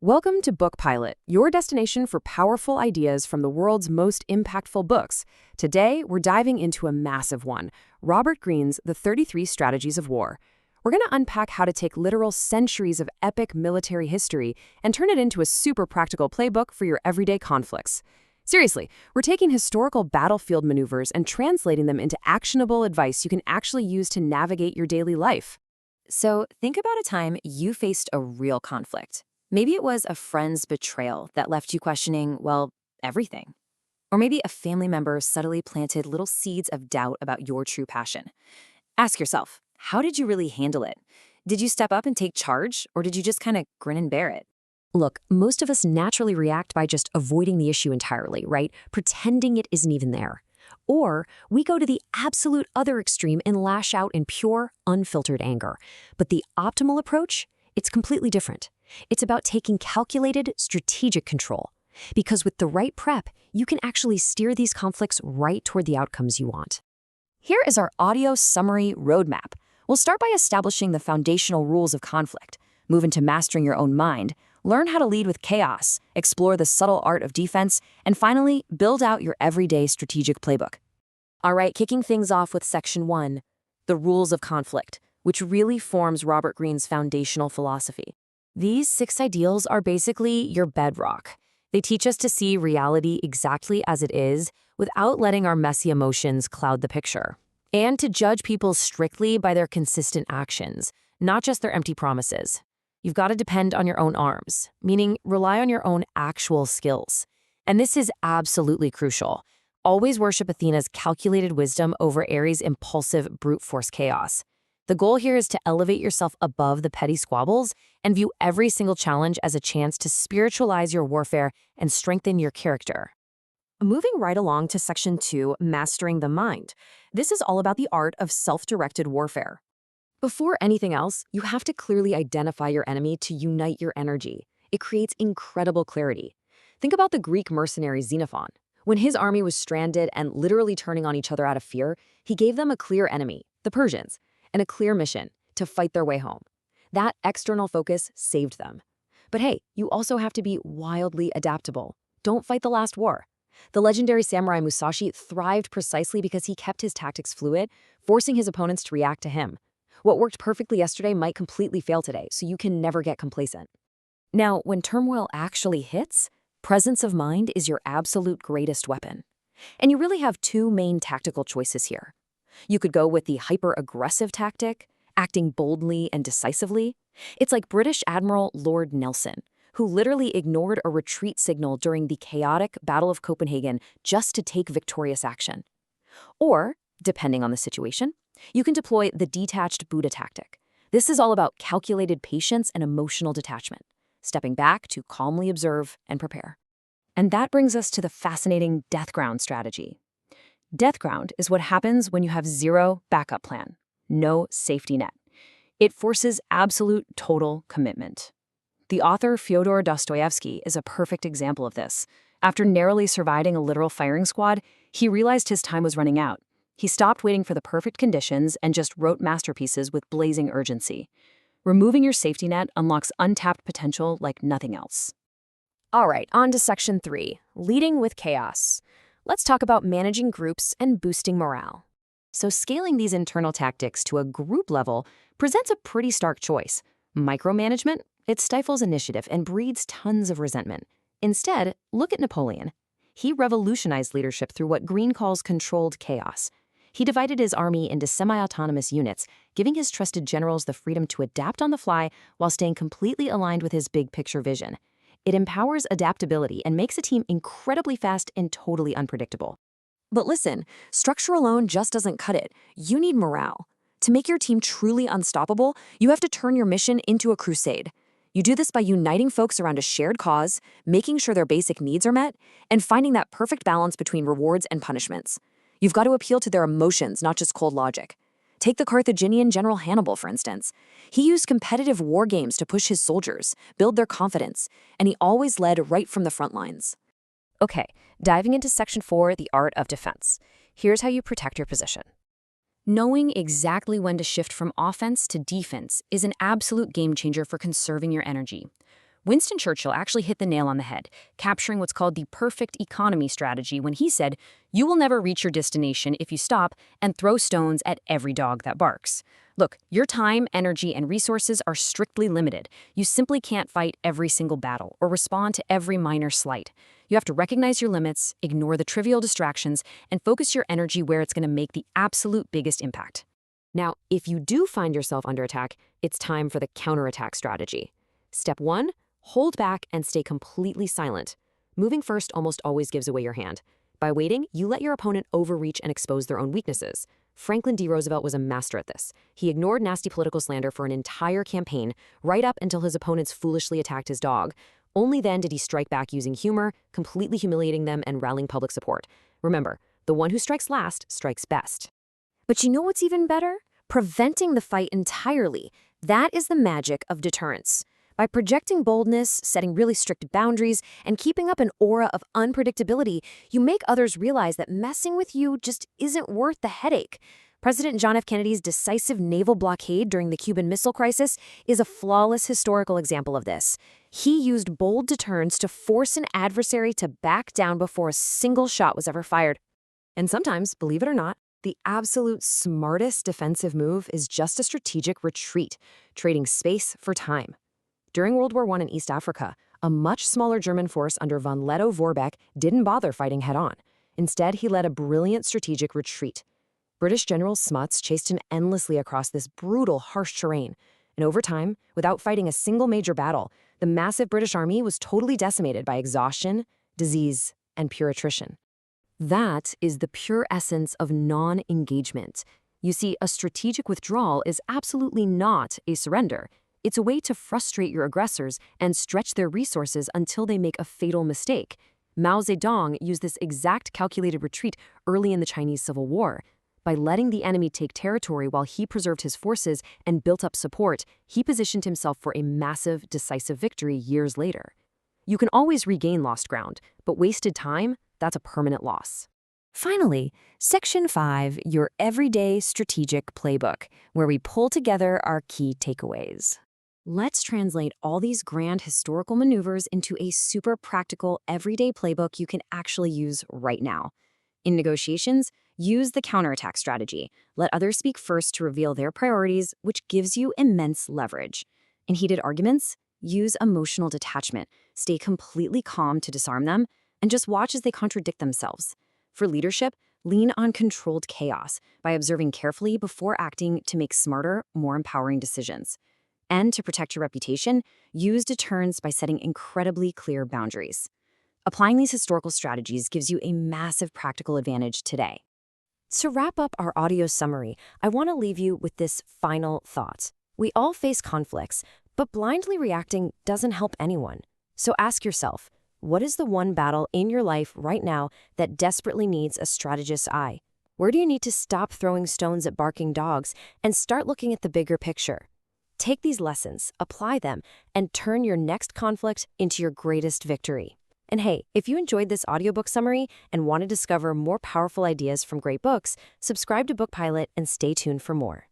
Welcome to BookPilot, your destination for powerful ideas from the world's most impactful books. Today, we're diving into a massive one, Robert Greene's The 33 Strategies of War. We're going to unpack how to take literal centuries of epic military history and turn it into a super practical playbook for your everyday conflicts. Seriously, we're taking historical battlefield maneuvers and translating them into actionable advice you can actually use to navigate your daily life. So think about a time you faced a real conflict. Maybe it was a friend's betrayal that left you questioning, well, everything. Or maybe a family member subtly planted little seeds of doubt about your true passion. Ask yourself, how did you really handle it? Did you step up and take charge, or did you just kind of grin and bear it? Look, most of us naturally react by just avoiding the issue entirely, right? Pretending it isn't even there. Or we go to the absolute other extreme and lash out in pure, unfiltered anger. But the optimal approach? It's completely different. It's about taking calculated, strategic control. Because with the right prep, you can actually steer these conflicts right toward the outcomes you want. Here is our audio summary roadmap. We'll start by establishing the foundational rules of conflict, move into mastering your own mind, learn how to lead with chaos, explore the subtle art of defense, and finally, build out your everyday strategic playbook. All right, kicking things off with Section 1, the rules of conflict, which really forms Robert Greene's foundational philosophy. These 6 ideals are basically your bedrock. They teach us to see reality exactly as it is without letting our messy emotions cloud the picture, and to judge people strictly by their consistent actions, not just their empty promises. You've got to depend on your own arms, meaning rely on your own actual skills. And this is absolutely crucial. Always worship Athena's calculated wisdom over Ares' impulsive brute force chaos. The goal here is to elevate yourself above the petty squabbles and view every single challenge as a chance to spiritualize your warfare and strengthen your character. Moving right along to Section 2, Mastering the Mind. This is all about the art of self-directed warfare. Before anything else, you have to clearly identify your enemy to unite your energy. It creates incredible clarity. Think about the Greek mercenary Xenophon. When his army was stranded and literally turning on each other out of fear, he gave them a clear enemy, the Persians, and a clear mission to fight their way home. That external focus saved them. But hey, you also have to be wildly adaptable. Don't fight the last war. The legendary samurai Musashi thrived precisely because he kept his tactics fluid, forcing his opponents to react to him. What worked perfectly yesterday might completely fail today, so you can never get complacent. Now, when turmoil actually hits, presence of mind is your absolute greatest weapon. And you really have 2 main tactical choices here. You could go with the hyper-aggressive tactic, acting boldly and decisively. It's like British Admiral Lord Nelson, who literally ignored a retreat signal during the chaotic Battle of Copenhagen just to take victorious action. Or, depending on the situation, you can deploy the detached Buddha tactic. This is all about calculated patience and emotional detachment, stepping back to calmly observe and prepare. And that brings us to the fascinating death ground strategy. Death ground is what happens when you have zero backup plan, no safety net. It forces absolute total commitment. The author Fyodor Dostoevsky is a perfect example of this. After narrowly surviving a literal firing squad, he realized his time was running out. He stopped waiting for the perfect conditions and just wrote masterpieces with blazing urgency. Removing your safety net unlocks untapped potential like nothing else. All right, on to Section 3, Leading with Chaos. Let's talk about managing groups and boosting morale. So scaling these internal tactics to a group level presents a pretty stark choice. Micromanagement? It stifles initiative and breeds tons of resentment. Instead, look at Napoleon. He revolutionized leadership through what Greene calls controlled chaos. He divided his army into semi-autonomous units, giving his trusted generals the freedom to adapt on the fly while staying completely aligned with his big-picture vision. It empowers adaptability and makes a team incredibly fast and totally unpredictable. But listen, structure alone just doesn't cut it. You need morale. To make your team truly unstoppable, you have to turn your mission into a crusade. You do this by uniting folks around a shared cause, making sure their basic needs are met, and finding that perfect balance between rewards and punishments. You've got to appeal to their emotions, not just cold logic. Take the Carthaginian General Hannibal, for instance. He used competitive war games to push his soldiers, build their confidence, and he always led right from the front lines. Okay, diving into Section 4, the art of defense. Here's how you protect your position. Knowing exactly when to shift from offense to defense is an absolute game changer for conserving your energy. Winston Churchill actually hit the nail on the head, capturing what's called the perfect economy strategy when he said, "You will never reach your destination if you stop and throw stones at every dog that barks." Look, your time, energy, and resources are strictly limited. You simply can't fight every single battle or respond to every minor slight. You have to recognize your limits, ignore the trivial distractions, and focus your energy where it's going to make the absolute biggest impact. Now, if you do find yourself under attack, it's time for the counterattack strategy. Step 1, hold back and stay completely silent. Moving first almost always gives away your hand. By waiting, you let your opponent overreach and expose their own weaknesses. Franklin D. Roosevelt was a master at this. He ignored nasty political slander for an entire campaign, right up until his opponents foolishly attacked his dog. Only then did he strike back using humor, completely humiliating them and rallying public support. Remember, the one who strikes last strikes best. But you know what's even better? Preventing the fight entirely. That is the magic of deterrence. By projecting boldness, setting really strict boundaries, and keeping up an aura of unpredictability, you make others realize that messing with you just isn't worth the headache. President John F. Kennedy's decisive naval blockade during the Cuban Missile Crisis is a flawless historical example of this. He used bold deterrence to force an adversary to back down before a single shot was ever fired. And sometimes, believe it or not, the absolute smartest defensive move is just a strategic retreat, trading space for time. During World War I in East Africa, a much smaller German force under von Lettow-Vorbeck didn't bother fighting head-on. Instead, he led a brilliant strategic retreat. British General Smuts chased him endlessly across this brutal, harsh terrain. And over time, without fighting a single major battle, the massive British army was totally decimated by exhaustion, disease, and pure attrition. That is the pure essence of non-engagement. You see, a strategic withdrawal is absolutely not a surrender. It's a way to frustrate your aggressors and stretch their resources until they make a fatal mistake. Mao Zedong used this exact calculated retreat early in the Chinese Civil War. By letting the enemy take territory while he preserved his forces and built up support, he positioned himself for a massive, decisive victory years later. You can always regain lost ground, but wasted time, that's a permanent loss. Finally, Section 5, your everyday strategic playbook, where we pull together our key takeaways. Let's translate all these grand historical maneuvers into a super practical everyday playbook you can actually use right now. In negotiations, use the counterattack strategy. Let others speak first to reveal their priorities, which gives you immense leverage. In heated arguments, use emotional detachment. Stay completely calm to disarm them, and just watch as they contradict themselves. For leadership, lean on controlled chaos by observing carefully before acting to make smarter, more empowering decisions. And to protect your reputation, use deterrence by setting incredibly clear boundaries. Applying these historical strategies gives you a massive practical advantage today. To wrap up our audio summary, I want to leave you with this final thought. We all face conflicts, but blindly reacting doesn't help anyone. So ask yourself, what is the one battle in your life right now that desperately needs a strategist's eye? Where do you need to stop throwing stones at barking dogs and start looking at the bigger picture? Take these lessons, apply them, and turn your next conflict into your greatest victory. And hey, if you enjoyed this audiobook summary and want to discover more powerful ideas from great books, subscribe to BookPilot and stay tuned for more.